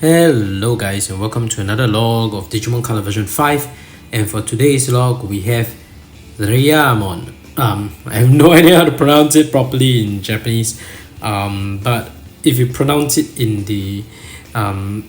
Hello guys and welcome to another log of Digimon Color version 5, and for today's log we have Raremon. I have no idea how to pronounce it properly in Japanese, but if you pronounce it in the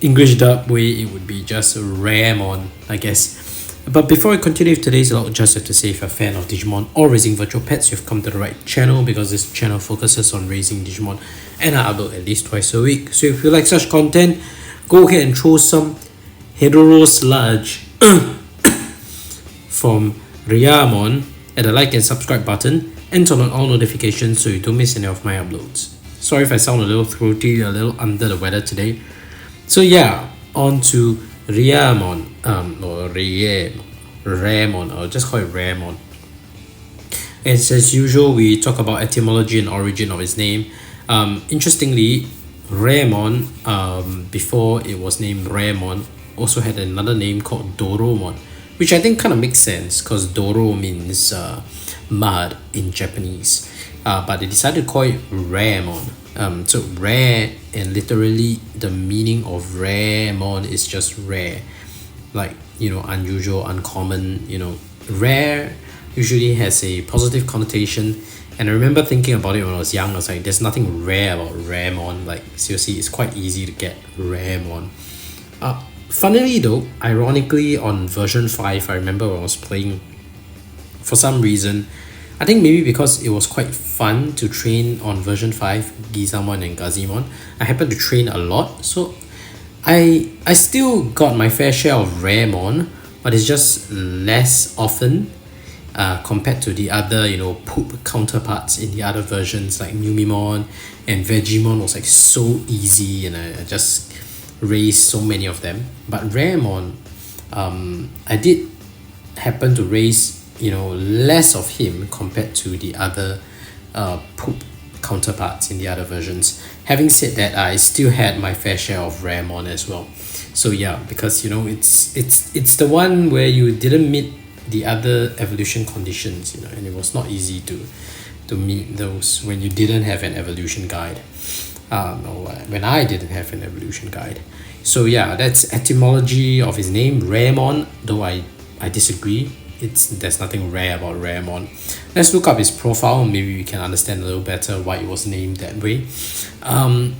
English dub way, it would be just Raremon, I guess. But before I continue with today's log, just have to say, if you're a fan of Digimon or raising virtual pets, you've come to the right channel, because this channel focuses on raising Digimon and I upload at least twice a week. So if you like such content, go ahead and throw some hetero sludge from Raremon at the like and subscribe button, and turn on all notifications so you don't miss any of my uploads. Sorry if I sound a little throaty, a little under the weather today. So yeah, on to Raremon, or Raremon, I'll just call it Raremon. As usual, we talk about etymology and origin of his name. Interestingly, Raremon, before it was named Raremon, also had another name called Doromon, which I think kind of makes sense because Doro means mud in Japanese. But they decided to call it Raremon. So rare, and literally the meaning of Raremon is just rare, like, unusual, uncommon. Rare usually has a positive connotation. And I remember thinking about it when I was young. I was like, there's nothing rare about Raremon. Like, seriously, it's quite easy to get Raremon. Funnily though, ironically, on version 5, I remember when I was playing, for some reason, I think maybe because it was quite fun to train on version 5, Gizamon and Gazimon, I happened to train a lot. So I still got my fair share of Raremon, but it's just less often compared to the other, poop counterparts in the other versions, like Numemon and Vegemon was like so easy, and I just raised so many of them. But Raremon, I did happen to raise, less of him compared to the other poop counterparts in the other versions. Having said that, I still had my fair share of Raremon as well. So yeah, because it's the one where you didn't meet the other evolution conditions, and it was not easy to meet those when you didn't have an evolution guide, or when I didn't have an evolution guide. So yeah, that's etymology of his name, Raremon, though I disagree. There's nothing rare about Raremon. Let's look up his profile, maybe we can understand a little better why it was named that way.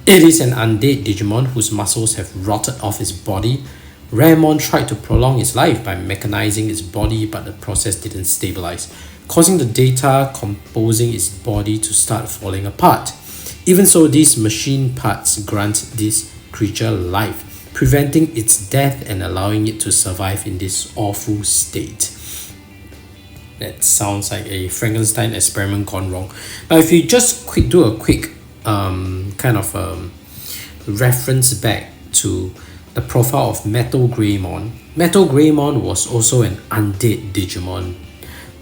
It is an undead Digimon whose muscles have rotted off his body. Raremon tried to prolong his life by mechanizing its body, but the process didn't stabilize, causing the data composing its body to start falling apart. Even so, these machine parts grant this creature life, preventing its death and allowing it to survive in this awful state. That sounds like a Frankenstein experiment gone wrong. Now, if you just do a quick reference back to the profile of Metal Greymon. Metal Greymon was also an undead Digimon,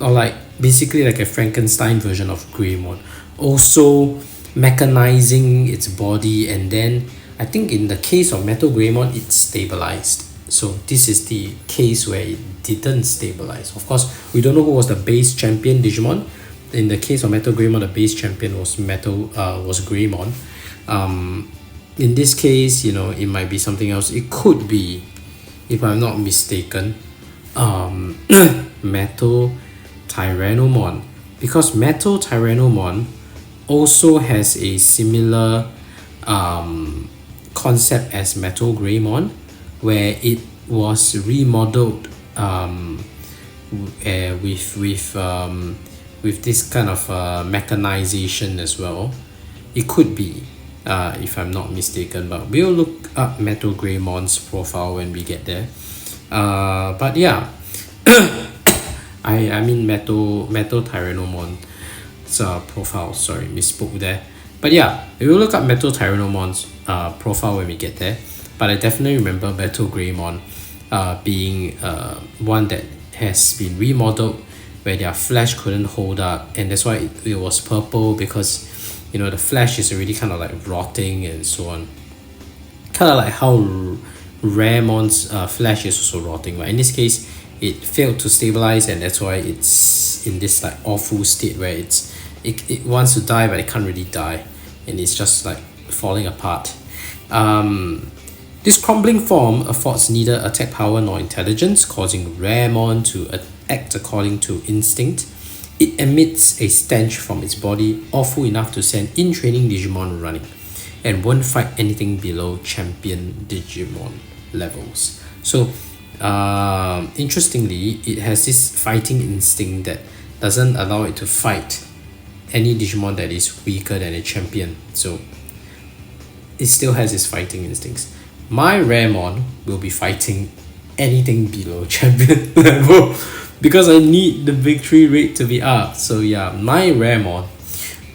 or basically like a Frankenstein version of Greymon, also mechanizing its body, and then I think in the case of Metal Greymon it stabilized. So this is the case where it didn't stabilize. Of course, we don't know who was the base champion Digimon. In the case of Metal Greymon, the base champion was Greymon. In this case, it might be something else. It could be, if I'm not mistaken, Metal Tyrannomon, because Metal Tyrannomon also has a similar concept as Metal Greymon, where it was remodeled with this kind of mechanization as well. It could be, if I'm not mistaken, but we'll look up Metal Greymon's profile when we get there. But yeah, I mean Metal Tyrannomon's profile. Sorry, misspoke there. But yeah, we will look up Metal Tyrannomon's profile when we get there. But I definitely remember Metal Greymon being one that has been remodeled, where their flesh couldn't hold up, and that's why it was purple, because the flesh is already kind of like rotting and so on. Kind of like how Raremon's flesh is also rotting, but in this case it failed to stabilize, and that's why it's in this like awful state where it wants to die but it can't really die, and it's just like falling apart. This crumbling form affords neither attack power nor intelligence, causing Raremon to act according to instinct. It emits a stench from its body, awful enough to send in-training Digimon running, and won't fight anything below champion Digimon levels. So, interestingly, it has this fighting instinct that doesn't allow it to fight any Digimon that is weaker than a champion. So, it still has its fighting instincts. My Raremon will be fighting anything below champion level because I need the victory rate to be up. So yeah, my Raremon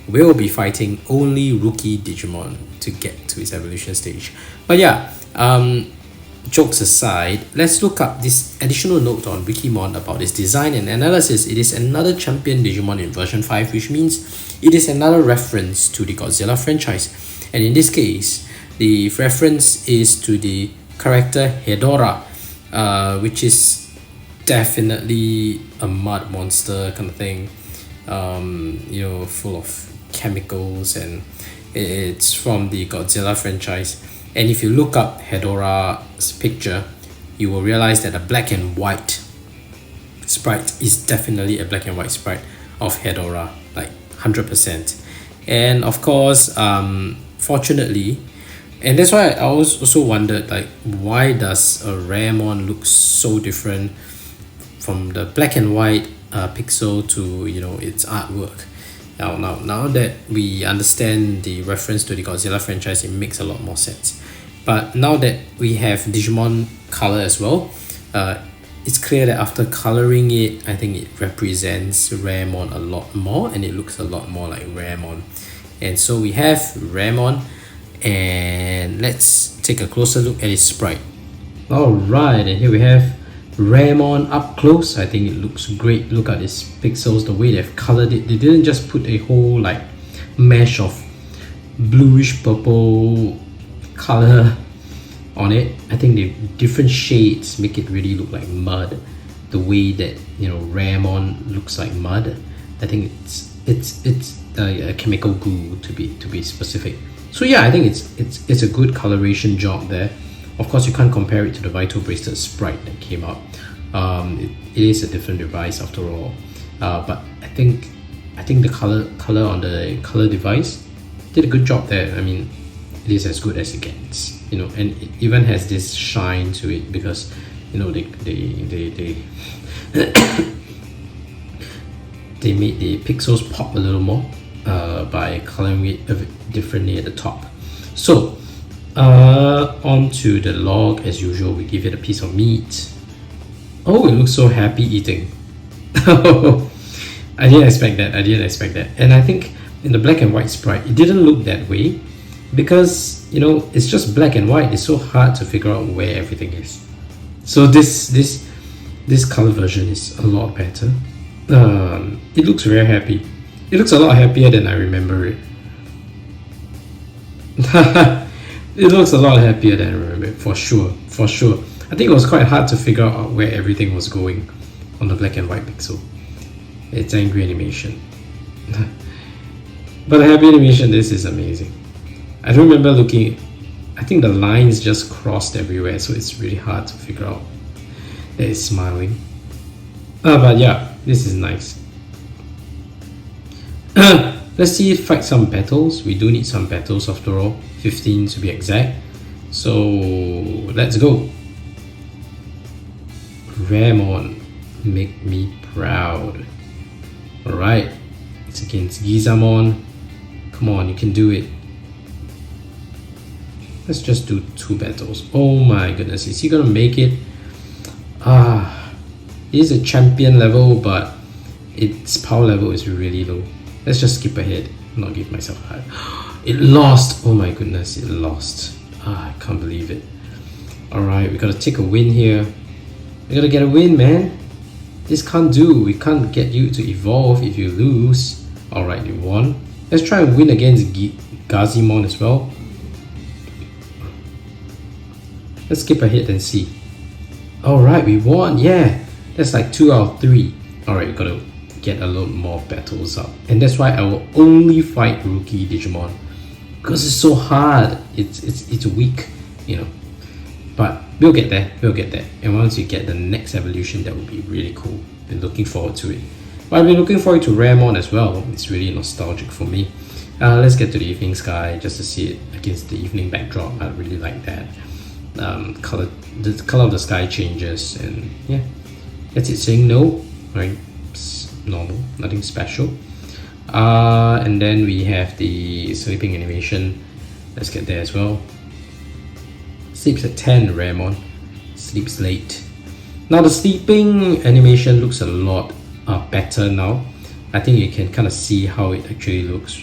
will be fighting only rookie Digimon to get to its evolution stage. But yeah, jokes aside, let's look up this additional note on Wikimon about its design and analysis. It is another champion Digimon in version 5, which means it is another reference to the Godzilla franchise. And in this case, the reference is to the character Hedorah, which is definitely a mud monster kind of thing, full of chemicals, and it's from the Godzilla franchise. And if you look up Hedorah's picture, you will realize that a black and white sprite is definitely a black and white sprite of Hedorah, like 100%. And of course, fortunately, and that's why I also wondered, like, why does a Raremon look so different from the black and white pixel to its artwork? Now that we understand the reference to the Godzilla franchise, it makes a lot more sense. But now that we have Digimon color as well, it's clear that after coloring it, I think it represents Raremon a lot more, and it looks a lot more like Raremon. And so we have Raremon, and let's take a closer look at its sprite. Alright, and here we have Raremon up close. I think it looks great. Look at its pixels, the way they've colored it. They didn't just put a whole like mesh of bluish purple color on it. I think the different shades make it really look like mud. The way that Raremon looks like mud. I think it's a chemical goo to be specific. So yeah, I think it's a good coloration job there. Of course, you can't compare it to the Vital Bracelet sprite that came out. It is a different device after all. But I think the color on the color device did a good job there. I mean, it is as good as it gets, and it even has this shine to it because they they made the pixels pop a little more by coloring it differently at the top. So onto the log. As usual, we give it a piece of meat. Oh, it looks so happy eating. I didn't expect that. And I think in the black and white sprite, it didn't look that way because it's just black and white. It's so hard to figure out where everything is. So this color version is a lot better. It looks very happy. It looks a lot happier than I remember it. It looks a lot happier than I remember it, for sure. I think it was quite hard to figure out where everything was going on the black and white pixel. It's angry animation. But the happy animation, this is amazing. I don't remember looking. I think the lines just crossed everywhere, so it's really hard to figure out that it's smiling. But yeah, this is nice. Let's see it fight some battles. We do need some battles after all, 15 to be exact. So let's go. Raremon, make me proud. Alright, it's against Gizamon. Come on, you can do it. Let's just do 2 battles. Oh my goodness, is he gonna make it? It is a champion level, but its power level is really low. Let's just skip ahead, not give myself a heart. It lost! Oh my goodness, it lost. I can't believe it. Alright, we gotta take a win here. We gotta get a win, man. This can't do. We can't get you to evolve if you lose. Alright, you won. Let's try and win against Gazimon as well. Let's skip ahead and see. Alright, we won. Yeah, that's like 2 out of 3. Alright, we gotta get a lot more battles up. And that's why I will only fight rookie Digimon. Because it's so hard. It's weak, we'll get there, and once we get the next evolution, that will be really cool. Been looking forward to it. But I've been looking forward to Raremon as well. It's really nostalgic for me. Let's get to the evening sky just to see it against the evening backdrop. I really like that. The color of the sky changes, and yeah, that's it saying no, right? It's normal, nothing special. And then we have the sleeping animation. Let's get there as well. Sleeps at 10, Raremon. Sleeps late. Now the sleeping animation looks a lot better now. I think you can kind of see how it actually looks.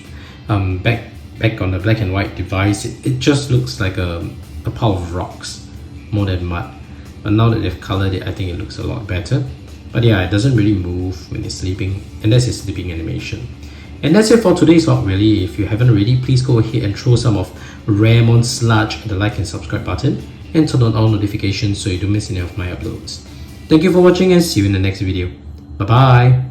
Back on the black and white device, it just looks like a pile of rocks more than mud. But now that they've colored it, I think it looks a lot better. But yeah, it doesn't really move when it's sleeping, and that's its sleeping animation. And that's it for today's vlog really. If you haven't already, please go ahead and throw some of Raremon's sludge at the like and subscribe button, and turn on all notifications so you don't miss any of my uploads. Thank you for watching, and see you in the next video. Bye bye!